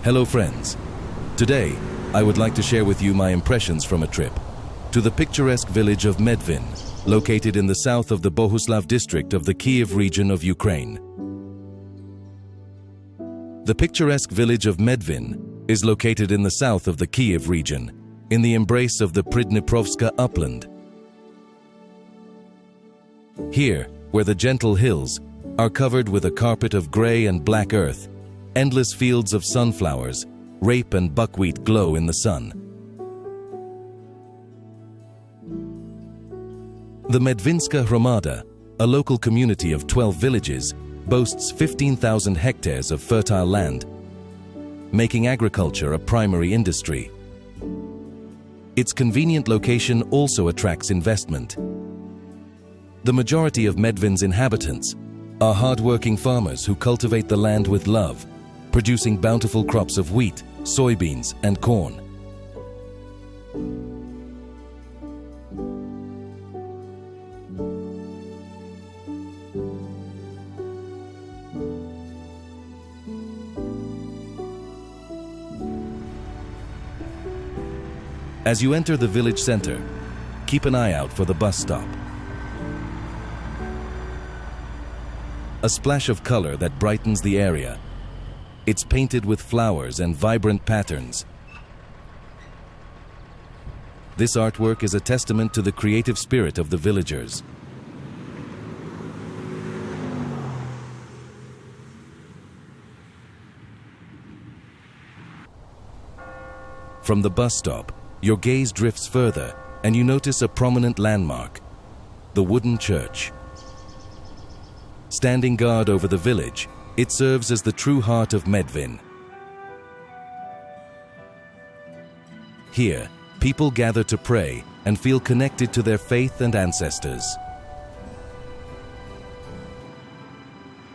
Hello friends. Today, I would like to share with you my impressions from a trip to the picturesque village of Medvin, located in the south of the Bohuslav district of the Kyiv region of Ukraine. The picturesque village of Medvin is located in the south of the Kyiv region, in the embrace of the Prydniprovska Upland. Here, where the gentle hills are covered with a carpet of gray and black earth, endless fields of sunflowers, rape and buckwheat glow in the sun. The Medvinska Hromada, a local community of 12 villages, boasts 15,000 hectares of fertile land, making agriculture a primary industry. Its convenient location also attracts investment. The majority of Medvin's inhabitants are hard-working farmers who cultivate the land with love, producing bountiful crops of wheat, soybeans, and corn. As you enter the village center, keep an eye out for the bus stop. A splash of color that brightens the area. It's painted with flowers and vibrant patterns. This artwork is a testament to the creative spirit of the villagers. From the bus stop, your gaze drifts further and you notice a prominent landmark, the wooden church. Standing guard over the village, it serves as the true heart of Medvin. Here, people gather to pray and feel connected to their faith and ancestors.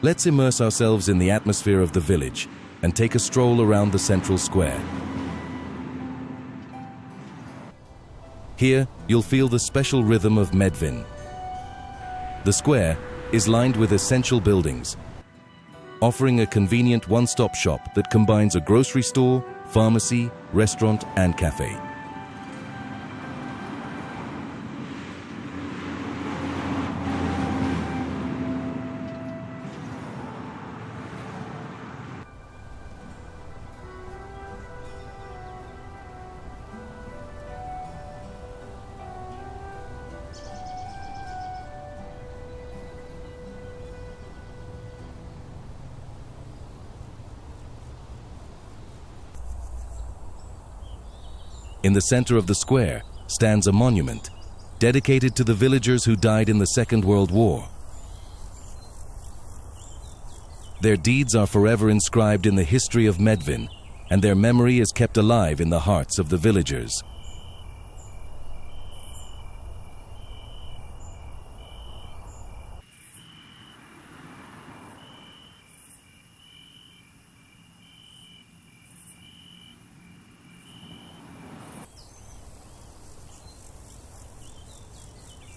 Let's immerse ourselves in the atmosphere of the village and take a stroll around the central square. Here, you'll feel the special rhythm of Medvin. The square is lined with essential buildings, offering a convenient one-stop shop that combines a grocery store, pharmacy, restaurant, and cafe. In the center of the square stands a monument dedicated to the villagers who died in the Second World War. Their deeds are forever inscribed in the history of Medvin, and their memory is kept alive in the hearts of the villagers.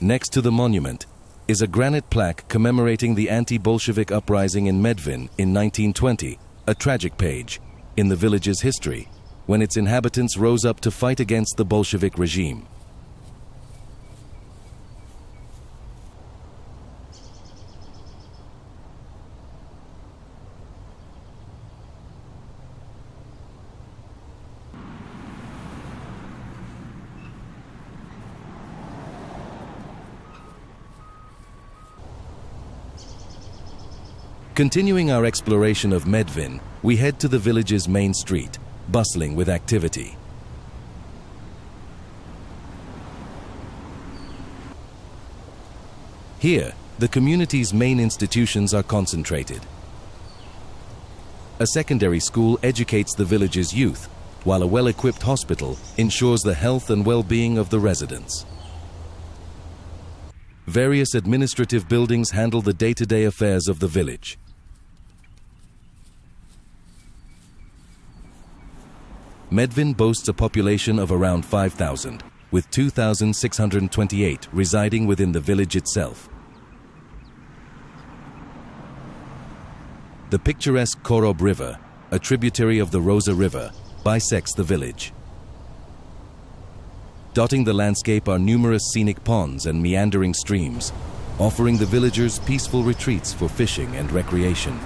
Next to the monument is a granite plaque commemorating the anti-Bolshevik uprising in Medvin in 1920, a tragic page in the village's history, when its inhabitants rose up to fight against the Bolshevik regime. Continuing our exploration of Medvin, we head to the village's main street, bustling with activity. Here, the community's main institutions are concentrated. A secondary school educates the village's youth, while a well-equipped hospital ensures the health and well-being of the residents. Various administrative buildings handle the day-to-day affairs of the village. Medvin boasts a population of around 5,000, with 2,628 residing within the village itself. The picturesque Korob River, a tributary of the Rosa River, bisects the village. Dotting the landscape are numerous scenic ponds and meandering streams, offering the villagers peaceful retreats for fishing and recreation.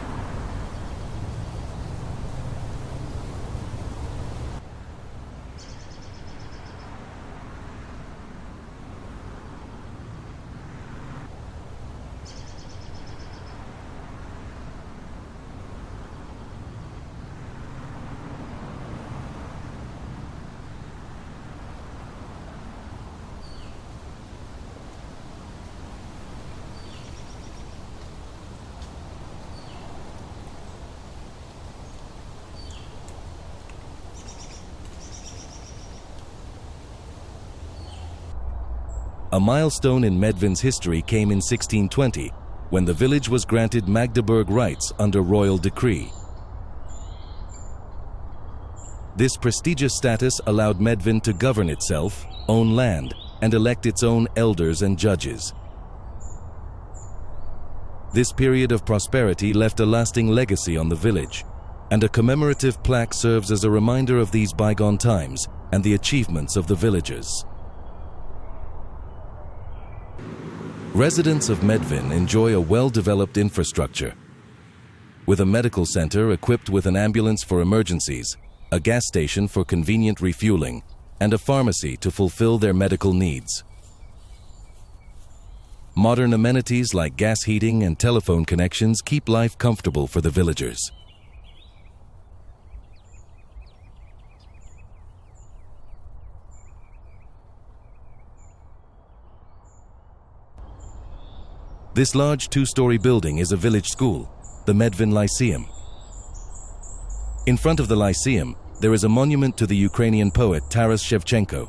A milestone in Medvyn's history came in 1620, when the village was granted Magdeburg rights under royal decree. This prestigious status allowed Medvyn to govern itself, own land, and elect its own elders and judges. This period of prosperity left a lasting legacy on the village, and a commemorative plaque serves as a reminder of these bygone times and the achievements of the villagers. Residents of Medvyn enjoy a well-developed infrastructure, with a medical center equipped with an ambulance for emergencies, a gas station for convenient refueling, and a pharmacy to fulfill their medical needs. Modern amenities like gas heating and telephone connections keep life comfortable for the villagers. This large two-story building is a village school, the Medvyn Lyceum. In front of the Lyceum, there is a monument to the Ukrainian poet Taras Shevchenko.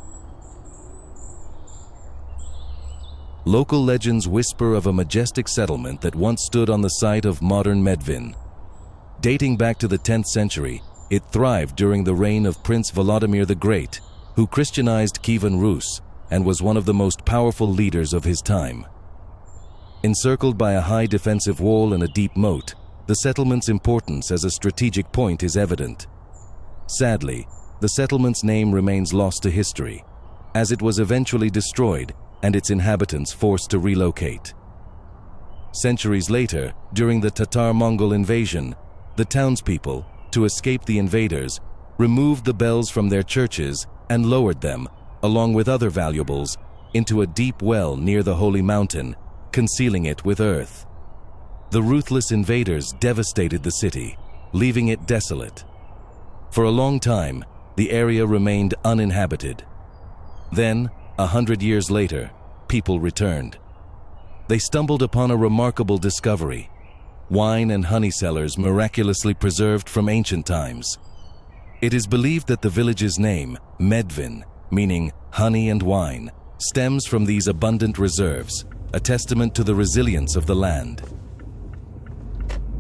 Local legends whisper of a majestic settlement that once stood on the site of modern Medvyn. Dating back to the 10th century, it thrived during the reign of Prince Volodymyr the Great, who Christianized Kyiv Rus and was one of the most powerful leaders of his time. Encircled by a high defensive wall and a deep moat, the settlement's importance as a strategic point is evident. Sadly, the settlement's name remains lost to history, as it was eventually destroyed and its inhabitants forced to relocate. Centuries later, during the Tatar-Mongol invasion, the townspeople, to escape the invaders, removed the bells from their churches and lowered them, along with other valuables, into a deep well near the holy mountain, concealing it with earth. The ruthless invaders devastated the city, leaving it desolate. For a long time, the area remained uninhabited. Then, 100 years later, people returned. They stumbled upon a remarkable discovery: wine and honey cellars miraculously preserved from ancient times. It is believed that the village's name, Medvin, meaning honey and wine, stems from these abundant reserves, a testament to the resilience of the land.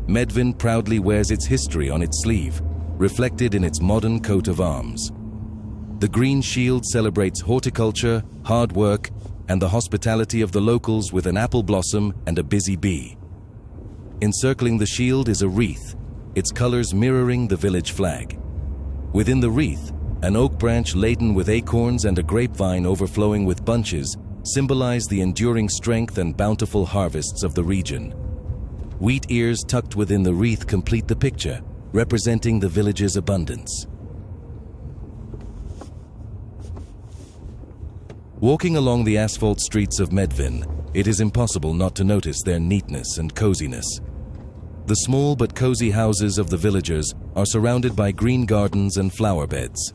Medvyn proudly wears its history on its sleeve, reflected in its modern coat of arms. The green shield celebrates horticulture, hard work, and the hospitality of the locals with an apple blossom and a busy bee. Encircling the shield is a wreath, its colors mirroring the village flag. Within the wreath, an oak branch laden with acorns and a grapevine overflowing with bunches symbolize the enduring strength and bountiful harvests of the region. Wheat ears tucked within the wreath complete the picture, representing the village's abundance. Walking along the asphalt streets of Medvyn, it is impossible not to notice their neatness and coziness. The small but cozy houses of the villagers are surrounded by green gardens and flower beds.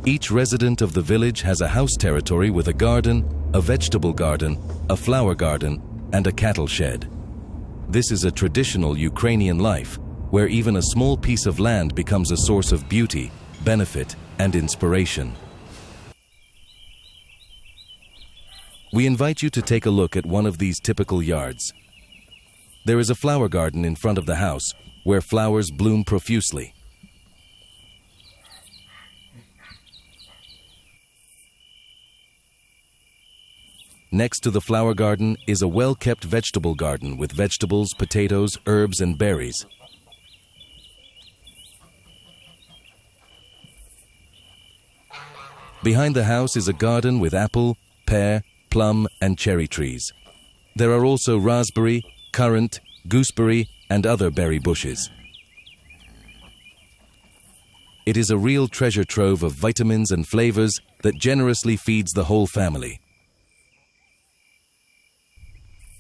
Each resident of the village has a house territory with a garden, a vegetable garden, a flower garden, and a cattle shed. This is a traditional Ukrainian life, where even a small piece of land becomes a source of beauty, benefit, and inspiration. We invite you to take a look at one of these typical yards. There is a flower garden in front of the house, where flowers bloom profusely. Next to the flower garden is a well-kept vegetable garden with vegetables, potatoes, herbs, and berries. Behind the house is a garden with apple, pear, plum, and cherry trees. There are also raspberry, currant, gooseberry, and other berry bushes. It is a real treasure trove of vitamins and flavors that generously feeds the whole family.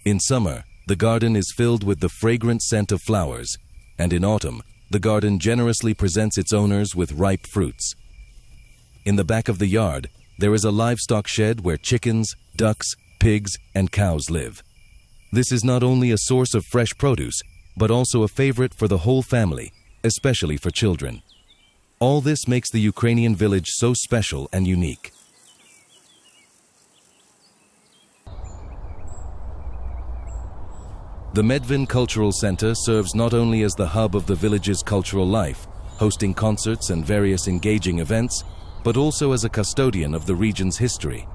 In summer, the garden is filled with the fragrant scent of flowers, and in autumn, the garden generously presents its owners with ripe fruits. In the back of the yard, there is a livestock shed where chickens, ducks, pigs, and cows live. This is not only a source of fresh produce, but also a favorite for the whole family, especially for children. All this makes the Ukrainian village so special and unique. The Medvin Cultural Center serves not only as the hub of the village's cultural life, hosting concerts and various engaging events, but also as a custodian of the region's history.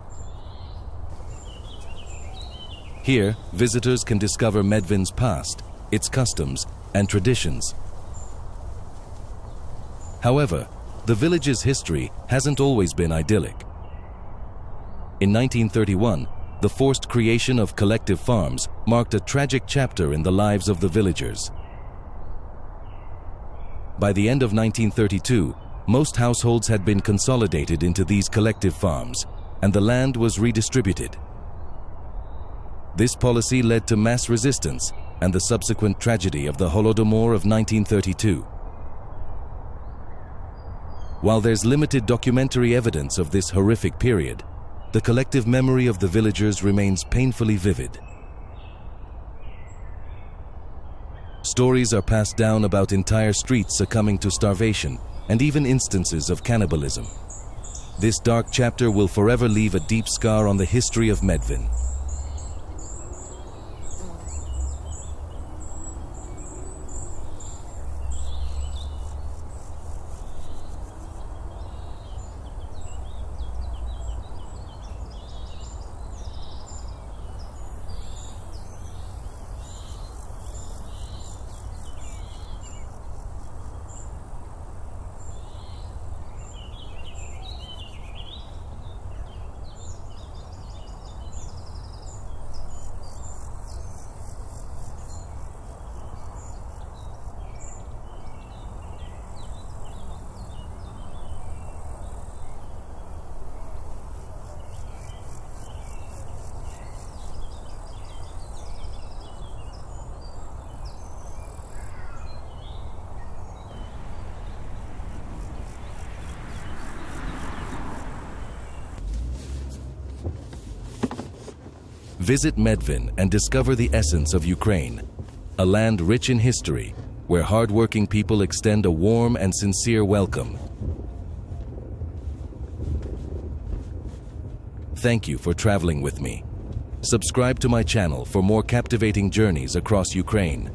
Here, visitors can discover Medvin's past, its customs, and traditions. However, the village's history hasn't always been idyllic. In 1931, the forced creation of collective farms marked a tragic chapter in the lives of the villagers. By the end of 1932, most households had been consolidated into these collective farms, and the land was redistributed. This policy led to mass resistance and the subsequent tragedy of the Holodomor of 1932. While there's limited documentary evidence of this horrific period, the collective memory of the villagers remains painfully vivid. Stories are passed down about entire streets succumbing to starvation and even instances of cannibalism. This dark chapter will forever leave a deep scar on the history of Medvin. Visit Medvin and discover the essence of Ukraine, a land rich in history, where hard-working people extend a warm and sincere welcome. Thank you for traveling with me. Subscribe to my channel for more captivating journeys across Ukraine.